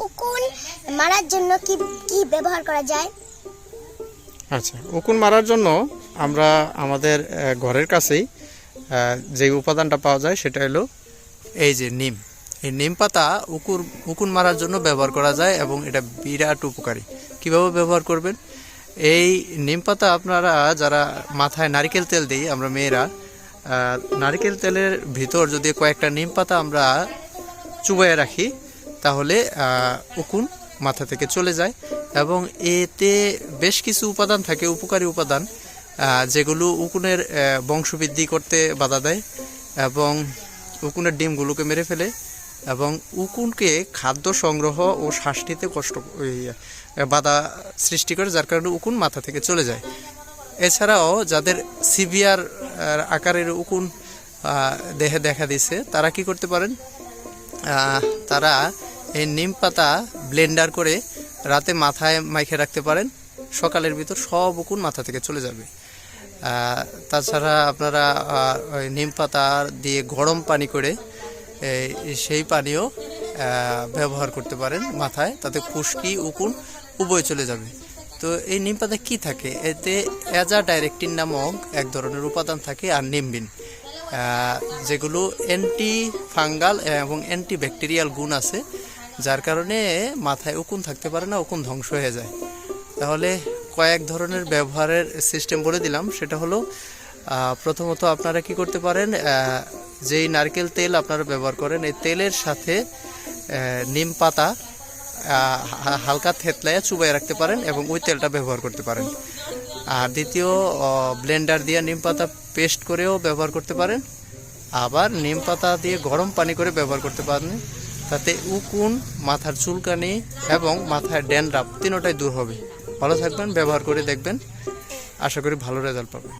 উকুন মারার জন্য কি কি ব্যবহার করা যায়? আচ্ছা, উকুন মারার জন্য আমরা আমাদের ঘরের কাছেই যে উপাদানটা পাওয়া যায় সেটা হলো এই যে নিম। এই নিম পাতা উকুন মারার জন্য ব্যবহার করা যায় এবং এটা বিরাট উপকারী। কীভাবে ব্যবহার করবেন? এই নিম পাতা আপনারা যারা মাথায় নারকেল তেল দিই আমরা মেয়েরা, নারকেল তেলের ভিতর যদি কয়েকটা নিম পাতা আমরা চুবাইয়ে রাখি তাহলে উকুন মাথা থেকে চলে যায় এবং এতে বেশ কিছু উপাদান থাকে, উপকারী উপাদান, যেগুলো উকুনের বংশবৃদ্ধি করতে বাধা দেয় এবং উকুনের ডিমগুলোকে মেরে ফেলে এবং উকুনকে খাদ্য সংগ্রহ ও শ্বাস নিতে বাধা সৃষ্টি করে, যার কারণে উকুন মাথা থেকে চলে যায়। এছাড়াও যাদের সিভিয়ার আকারের উকুন দেহে দেখা দিচ্ছে তারা কি করতে পারেন? তারা এই নিম পাতা ব্লেন্ডার করে রাতে মাথায় মাইখে রাখতে পারেন, সকালের ভিতর সব উকুন মাথা থেকে চলে যাবে। তাছাড়া আপনারা নিম পাতা দিয়ে গরম পানি করে সেই পানিও ব্যবহার করতে পারেন মাথায়, তাতে খুশকি উকুন উভয় চলে যাবে। তো এই নিম পাতা কী থাকে? এতে অ্যাজাডাইরেকটিন নামক এক ধরনের উপাদান থাকে আর নিমবিন, যেগুলো অ্যান্টি ফাঙ্গাল এবং অ্যান্টি ব্যাকটেরিয়াল গুণ আছে, যার কারণে মাথায় উকুন থাকতে পারে না, উকুন ধ্বংস হয়ে যায়। তাহলে কয়েক ধরনের ব্যবহারের সিস্টেম বলে দিলাম। সেটা হলো প্রথমত আপনারা কি করতে পারেন, যেই নারকেল তেল আপনারা ব্যবহার করেন এই তেলের সাথে নিম পাতা হালকা থেতলায় চুবাইয়ে রাখতে পারেন এবং ওই তেলটা ব্যবহার করতে পারেন। আর দ্বিতীয়, ব্লেন্ডার দিয়ে নিম পাতা পেস্ট করেও ব্যবহার করতে পারেন, আবার নিম পাতা দিয়ে গরম পানি করে ব্যবহার করতে পারেন। তাতে উকুন, মাথার চুলকানি এবং মাথায় ড্যান্ড্রাফ তিনোটাই দূর হবে। ভালো থাকবেন, ব্যবহার করে দেখবেন, আশা করি ভালো রেজাল্ট পাবেন।